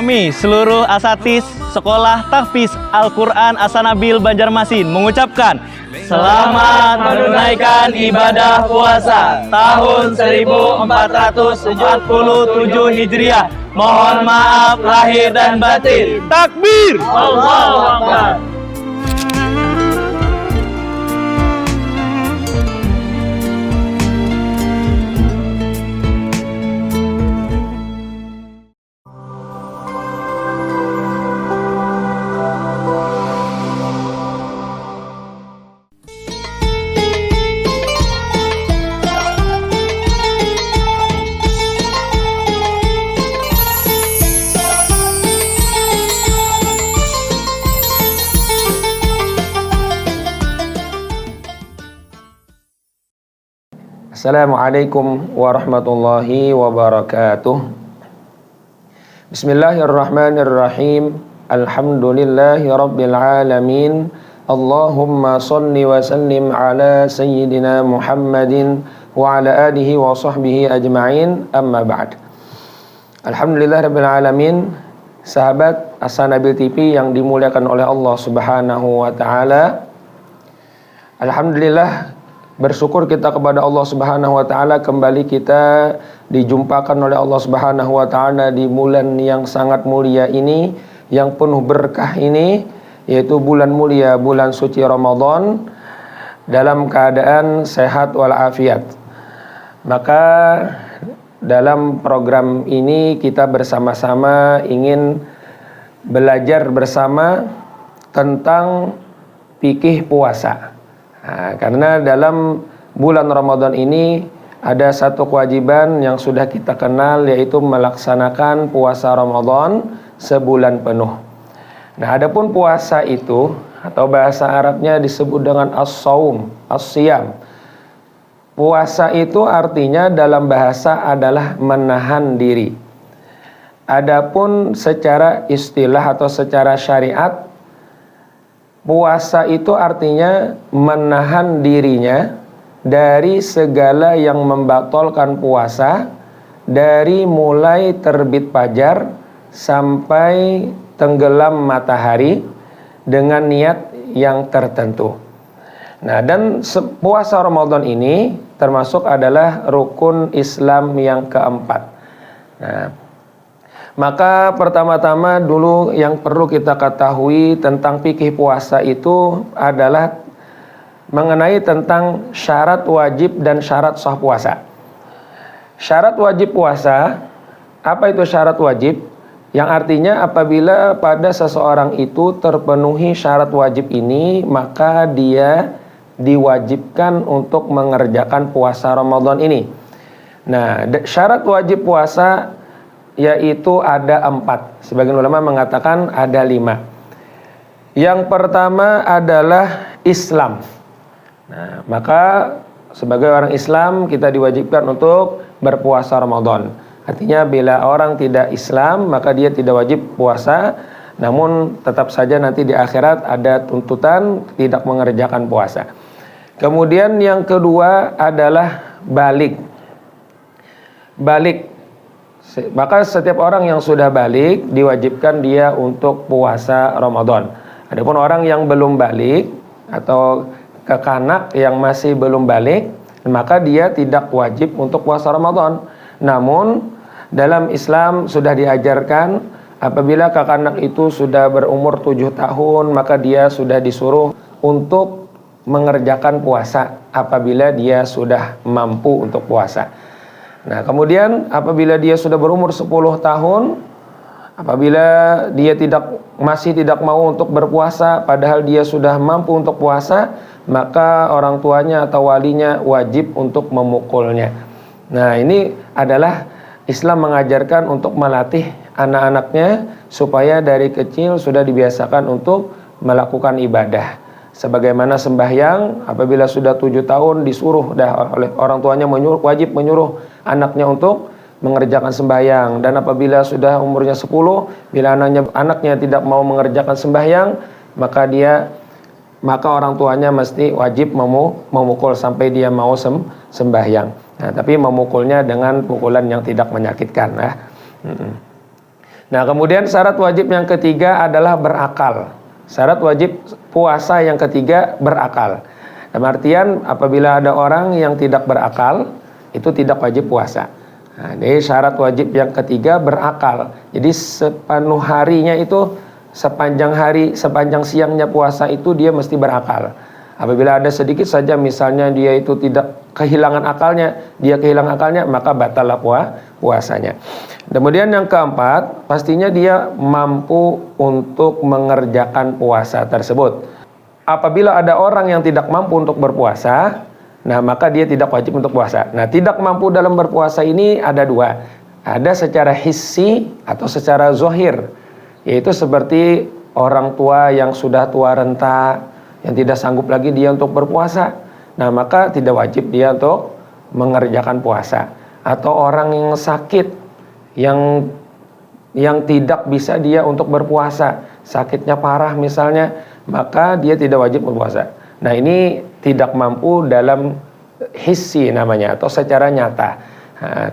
kami seluruh asatidz Sekolah Tahfiz Al-Quran Asanabil Banjarmasin mengucapkan selamat menunaikan ibadah puasa tahun 1447 Hijriah. Mohon maaf lahir dan batin. Takbir! Allahu Akbar. Assalamualaikum warahmatullahi wabarakatuh. Bismillahirrahmanirrahim. Alhamdulillahi rabbil alamin. Allahumma salli wa sallim ala sayyidina Muhammadin wa ala alihi wa sahbihi ajma'in. Amma ba'd. Alhamdulillah rabbil alamin. Sahabat As-Sanabil TV yang dimuliakan oleh Allah Subhanahu wa taala. Alhamdulillah, bersyukur kita kepada Allah Subhanahu wa taala, kembali kita dijumpakan oleh Allah Subhanahu wa taala di bulan yang sangat mulia ini, yang penuh berkah ini, yaitu bulan mulia, bulan suci Ramadan, dalam keadaan sehat walafiat. Maka dalam program ini kita bersama-sama ingin belajar bersama tentang fikih puasa. Nah, karena dalam bulan Ramadan ini ada satu kewajiban yang sudah kita kenal, yaitu melaksanakan puasa Ramadan sebulan penuh. Nah, adapun puasa itu atau bahasa Arabnya disebut dengan as-saum, as-siyam. Puasa itu artinya dalam bahasa adalah menahan diri. Adapun secara istilah atau secara syariat, puasa itu artinya menahan dirinya dari segala yang membatalkan puasa, dari mulai terbit fajar sampai tenggelam matahari dengan niat yang tertentu. Nah, dan puasa Ramadan ini termasuk adalah rukun Islam yang keempat. Nah, maka pertama-tama dulu yang perlu kita ketahui tentang fikih puasa itu adalah mengenai tentang syarat wajib dan syarat sah puasa. Syarat wajib puasa, apa itu syarat wajib? Yang artinya apabila pada seseorang itu terpenuhi syarat wajib ini, maka dia diwajibkan untuk mengerjakan puasa Ramadan ini. Nah, syarat wajib puasa yaitu ada 4. Sebagian ulama mengatakan ada 5. Yang pertama adalah Islam. Nah, maka sebagai orang Islam kita diwajibkan untuk berpuasa Ramadan. Artinya bila orang tidak Islam maka dia tidak wajib puasa, namun tetap saja nanti di akhirat ada tuntutan tidak mengerjakan puasa. Kemudian yang kedua adalah balik. Maka setiap orang yang sudah balik diwajibkan dia untuk puasa Ramadan. Adapun orang yang belum balik atau kekanak yang masih belum balik, maka dia tidak wajib untuk puasa Ramadan. Namun dalam Islam sudah diajarkan apabila kekanak itu sudah berumur 7 tahun, maka dia sudah disuruh untuk mengerjakan puasa apabila dia sudah mampu untuk puasa. Nah, kemudian apabila dia sudah berumur 10 tahun, apabila dia masih tidak mau untuk berpuasa padahal dia sudah mampu untuk puasa, maka orang tuanya atau walinya wajib untuk memukulnya. Nah, ini adalah Islam mengajarkan untuk melatih anak-anaknya supaya dari kecil sudah dibiasakan untuk melakukan ibadah. Sebagaimana sembahyang, apabila sudah 7 tahun disuruh oleh orang tuanya wajib menyuruh anaknya untuk mengerjakan sembahyang. Dan apabila sudah umurnya 10, bila anaknya tidak mau mengerjakan sembahyang, maka orang tuanya mesti wajib memukul sampai dia mau sembahyang. Nah, tapi memukulnya dengan pukulan yang tidak menyakitkan. Nah, kemudian syarat wajib yang ketiga adalah berakal. Syarat wajib puasa yang ketiga berakal. Dalam artian apabila ada orang yang tidak berakal, itu tidak wajib puasa. Nah, ini syarat wajib yang ketiga berakal. Jadi sepenuh harinya itu, sepanjang hari, sepanjang siangnya puasa itu dia mesti berakal. Apabila ada sedikit saja misalnya dia itu tidak kehilangan akalnya, maka batallah puasanya. Kemudian yang keempat, pastinya dia mampu untuk mengerjakan puasa tersebut. Apabila ada orang yang tidak mampu untuk berpuasa, nah maka dia tidak wajib untuk puasa. Nah, tidak mampu dalam berpuasa ini ada dua. Ada secara hissi atau secara zohir, yaitu seperti orang tua yang sudah tua renta, yang tidak sanggup lagi dia untuk berpuasa. Nah, maka tidak wajib dia untuk mengerjakan puasa. Atau orang yang sakit, yang tidak bisa dia untuk berpuasa, sakitnya parah misalnya, maka dia tidak wajib berpuasa. Nah, ini tidak mampu dalam hissi namanya, atau secara nyata.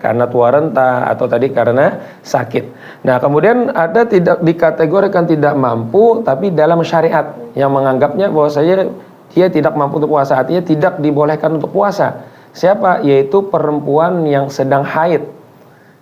Karena tua renta atau tadi karena sakit. Nah, kemudian ada tidak dikategorikan tidak mampu, tapi dalam syariat yang menganggapnya bahwasanya dia tidak mampu untuk puasa, artinya tidak dibolehkan untuk puasa. Siapa? Yaitu perempuan yang sedang haid.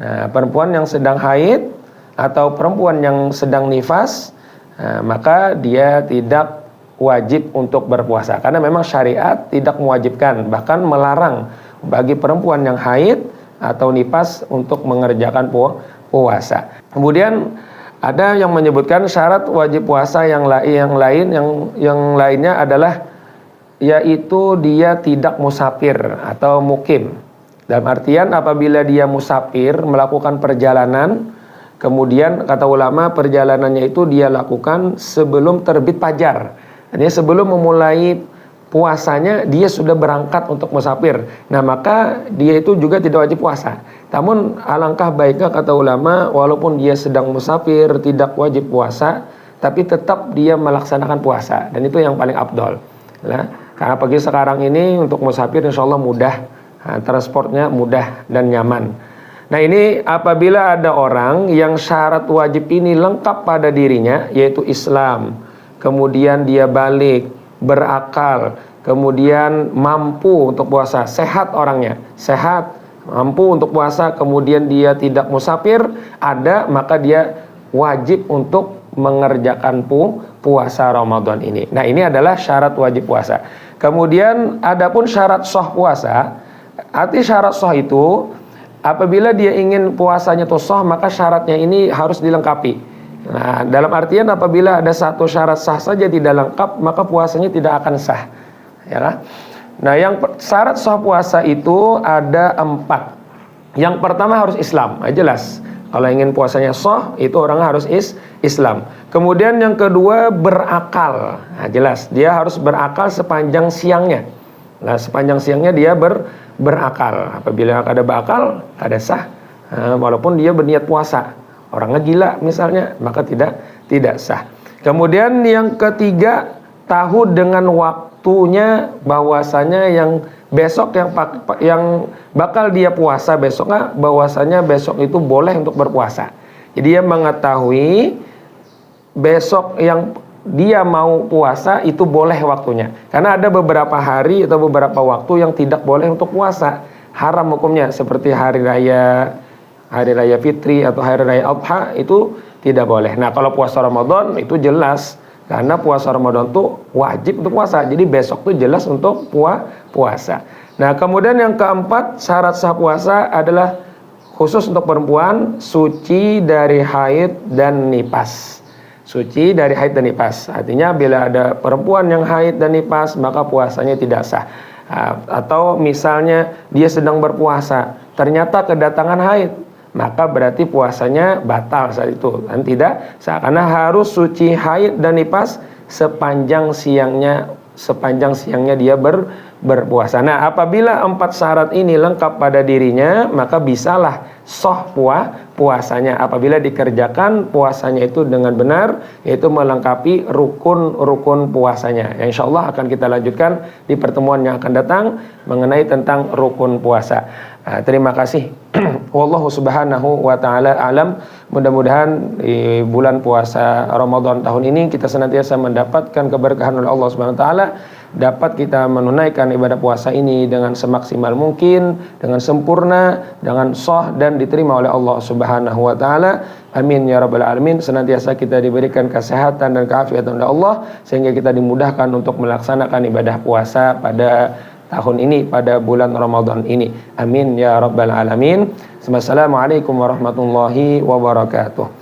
Nah, perempuan yang sedang haid atau perempuan yang sedang nifas, maka dia tidak wajib untuk berpuasa. Karena memang syariat tidak mewajibkan, bahkan melarang bagi perempuan yang haid atau nifas untuk mengerjakan puasa. Kemudian ada yang menyebutkan syarat wajib puasa yang lainnya adalah yaitu dia tidak musafir atau mukim. Dalam artian apabila dia musafir melakukan perjalanan, kemudian kata ulama perjalanannya itu dia lakukan sebelum terbit fajar. Artinya sebelum memulai puasanya dia sudah berangkat untuk musafir. Nah, maka dia itu juga tidak wajib puasa. Namun alangkah baiknya kata ulama, walaupun dia sedang musafir tidak wajib puasa, tapi tetap dia melaksanakan puasa, dan itu yang paling afdol. Nah, karena pagi sekarang ini untuk musafir insya Allah mudah, transportnya mudah dan nyaman. Nah, ini apabila ada orang yang syarat wajib ini lengkap pada dirinya, yaitu Islam, kemudian dia balik, berakal, kemudian mampu untuk puasa, sehat orangnya, sehat, mampu untuk puasa, kemudian dia tidak musafir, maka dia wajib untuk mengerjakan puasa Ramadan ini. Nah, ini adalah syarat wajib puasa. Kemudian adapun syarat sah puasa, arti syarat sah itu apabila dia ingin puasanya itu sah, maka syaratnya ini harus dilengkapi. Nah, dalam artian apabila ada satu syarat sah saja tidak lengkap, maka puasanya tidak akan sah, ya kan? Nah, yang syarat sah puasa itu ada 4. Yang pertama harus Islam, jelas. Kalau ingin puasanya sah, itu orang harus Islam. Kemudian yang kedua berakal, nah, jelas dia harus berakal sepanjang siangnya. Nah, sepanjang siangnya dia berakal. Apabila ada berakal, ada sah, walaupun dia berniat puasa. Orangnya gila misalnya, maka tidak sah. Kemudian yang ketiga, tahu dengan waktunya bahwasanya yang besok yang bakal dia puasa besoknya, bahwasanya besok itu boleh untuk berpuasa. Jadi dia mengetahui besok yang dia mau puasa itu boleh waktunya. Karena ada beberapa hari atau beberapa waktu yang tidak boleh untuk puasa, haram hukumnya, seperti hari raya Fitri atau hari raya Adha itu tidak boleh. Nah, kalau puasa Ramadan itu jelas, karena puasa Ramadan itu wajib untuk puasa. Jadi besok itu jelas untuk puasa. Nah, kemudian yang keempat syarat sah puasa adalah khusus untuk perempuan, suci dari haid dan nifas. Suci dari haid dan nifas. Artinya bila ada perempuan yang haid dan nifas, maka puasanya tidak sah. Atau misalnya dia sedang berpuasa, ternyata kedatangan haid, maka berarti puasanya batal saat itu, dan tidak sah, karena harus suci haid dan nifas sepanjang siangnya dia berpuasa. Nah, apabila 4 syarat ini lengkap pada dirinya, maka bisalah sah puasanya. Apabila dikerjakan puasanya itu dengan benar, yaitu melengkapi rukun-rukun puasanya. Ya, insya Allah akan kita lanjutkan di pertemuan yang akan datang mengenai tentang rukun puasa. Terima kasih. Wallahu subhanahu wa ta'ala alam. Mudah-mudahan di bulan puasa Ramadan tahun ini kita senantiasa mendapatkan keberkahan oleh Allah subhanahu wa ta'ala, dapat kita menunaikan ibadah puasa ini dengan semaksimal mungkin, dengan sempurna, dengan sah dan diterima oleh Allah subhanahu wa ta'ala. Amin ya rabbal alamin. Senantiasa kita diberikan kesehatan dan keafiatan oleh Allah, sehingga kita dimudahkan untuk melaksanakan ibadah puasa pada tahun ini, pada bulan Ramadan ini. Amin ya rabbal alamin. Assalamualaikum warahmatullahi wabarakatuh.